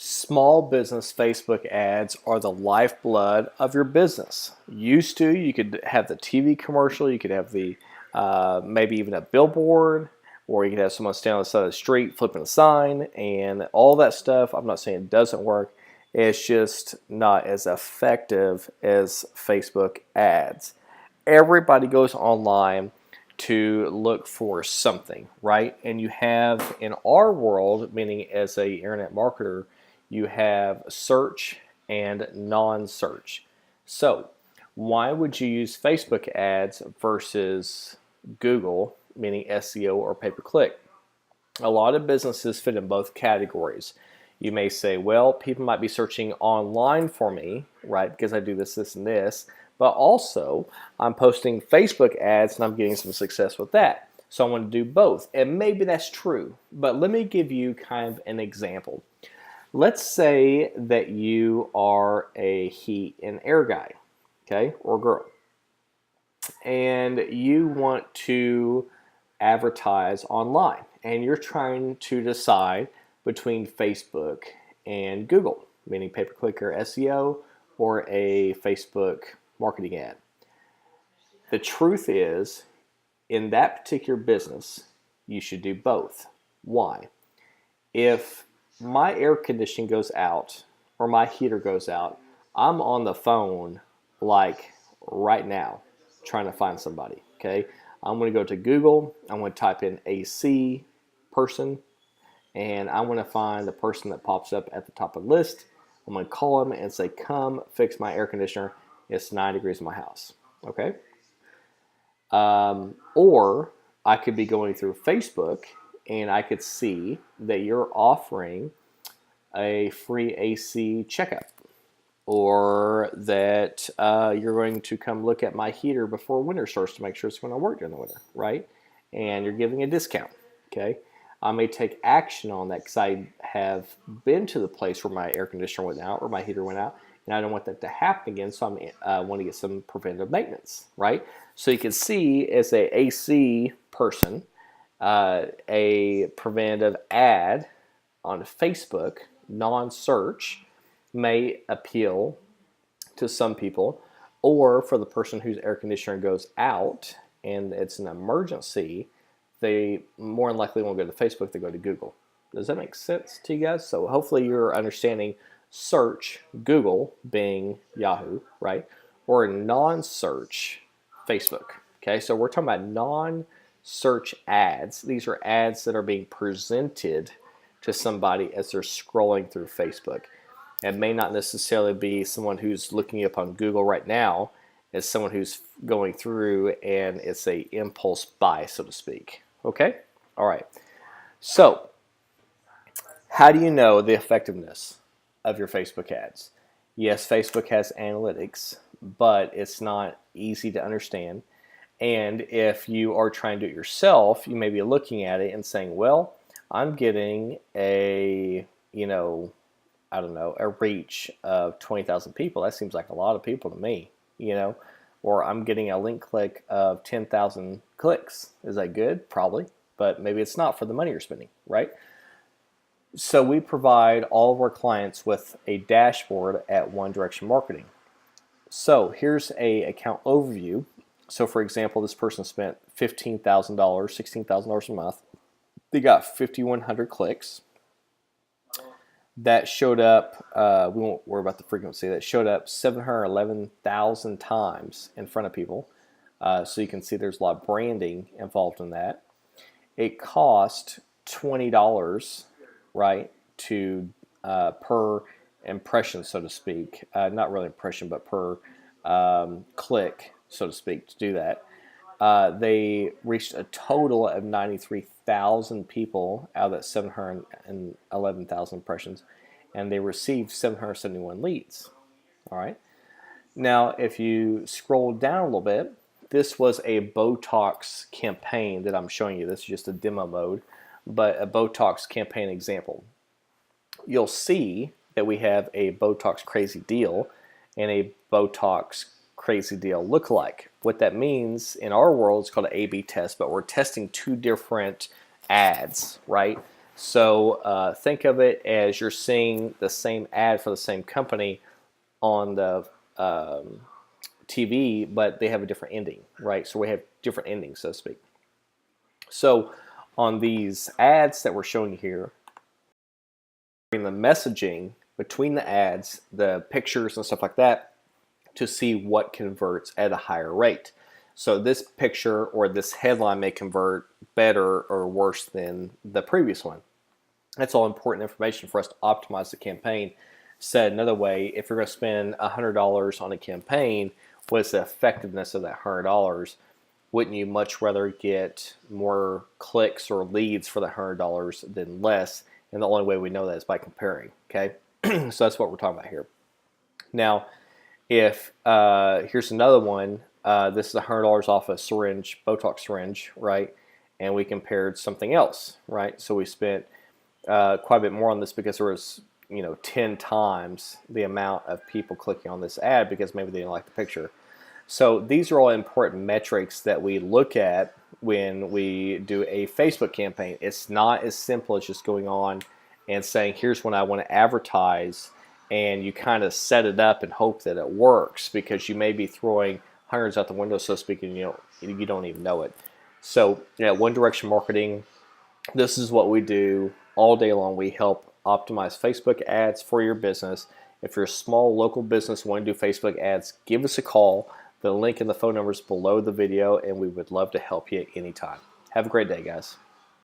Small business Facebook ads are the lifeblood of your business. Used to, you could have the TV commercial, you could have the maybe even a billboard, or you could have someone stand on the side of the street flipping a sign, and all that stuff. I'm not saying it doesn't work. It's just not as effective as Facebook ads. Everybody goes online to look for something, right? And you have in our world, meaning as a internet marketer, you have search and non-search. So why would you use Facebook ads versus Google, meaning SEO or pay-per-click? A lot of businesses fit in both categories. You may say, well, people might be searching online for me, right, because I do this, this, and this, but also I'm posting Facebook ads and I'm getting some success with that. So I want to do both. And maybe that's true, but let me give you kind of an example. Let's say that you are a heat and air guy, okay, or girl, and you want to advertise online, and you're trying to decide between Facebook and Google, meaning pay-per-click or SEO, or a Facebook marketing ad. The truth is, in that particular business, you should do both. Why? If my air conditioning goes out or my heater goes out, I'm on the phone like right now trying to find somebody, okay? I'm going to go to Google, I'm going to type in AC person, and I want to find the person that pops up at the top of the list. I'm going to call them and say, come fix my air conditioner. It's 9 degrees in my house, okay? Or I could be going through Facebook and I could see that you're offering a free AC checkup, or that you're going to come look at my heater before winter starts to make sure it's going to work during the winter, right? And you're giving a discount, okay? I may take action on that because I have been to the place where my air conditioner went out or my heater went out, and I don't want that to happen again, so I want to get some preventative maintenance, right? So you can see as a AC person, a preventative ad on Facebook, non-search, may appeal to some people, or for the person whose air conditioner goes out and it's an emergency, they more than likely won't go to Facebook, they go to Google. Does that make sense to you guys? So hopefully you're understanding search, Google, Bing, Yahoo, right? Or non-search, Facebook. Okay, so we're talking about non-search ads. These are ads that are being presented to somebody as they're scrolling through Facebook. It may not necessarily be someone who's looking up on Google right now. It's someone who's going through and it's a impulse buy, so to speak. Okay? All right. So, how do you know the effectiveness of your Facebook ads? Yes, Facebook has analytics, but it's not easy to understand. And if you are trying to do it yourself, you may be looking at it and saying, well, I'm getting a, I don't know, a reach of 20,000 people. That seems like a lot of people to me, or I'm getting a link click of 10,000 clicks. Is that good? Probably, but maybe it's not for the money you're spending, right? So we provide all of our clients with a dashboard at One Direction Marketing. So here's a account overview. So for example, this person spent $15,000, $16,000 a month. They got 5,100 clicks. That showed up, we won't worry about the frequency, that showed up 711,000 times in front of people. So you can see there's a lot of branding involved in that. It cost $20, right, to per impression, so to speak. Not really impression, but per click, so to speak, to do that. They reached a total of 93,000 people out of that 711,000 impressions, and they received 771 leads. All right. Now, if you scroll down a little bit, this was a Botox campaign that I'm showing you. This is just a demo mode, but a Botox campaign example. You'll see that we have a Botox crazy deal and a Botox crazy deal lookalike. What that means in our world is called an A/B test, but we're testing two different ads, right? So think of it as you're seeing the same ad for the same company on the TV, but they have a different ending, right? So we have different endings, so to speak. So on these ads that we're showing here, the messaging between the ads, the pictures and stuff like that, to see what converts at a higher rate. So this picture or this headline may convert better or worse than the previous one. That's all important information for us to optimize the campaign. Said another way, if you're going to spend $100 on a campaign, what is the effectiveness of that $100? Wouldn't you much rather get more clicks or leads for the $100 than less? And the only way we know that is by comparing. Okay, so that's what we're talking about here. Now, if here's another one, this is $100 off a syringe, Botox syringe, right? And we compared something else, right? So we spent quite a bit more on this because there was 10 times the amount of people clicking on this ad because maybe they didn't like the picture. So these are all important metrics that we look at when we do a Facebook campaign. It's not as simple as just going on and saying, here's when I want to advertise, and you kind of set it up and hope that it works, because you may be throwing hundreds out the window, so to speak, and you don't even know it. So one direction marketing, this is what we do all day long. We help optimize Facebook ads for your business. If you're a small local business wanting to do Facebook ads, give us a call. The link and the phone number is below the video, and we would love to help you anytime. Have a great day, guys.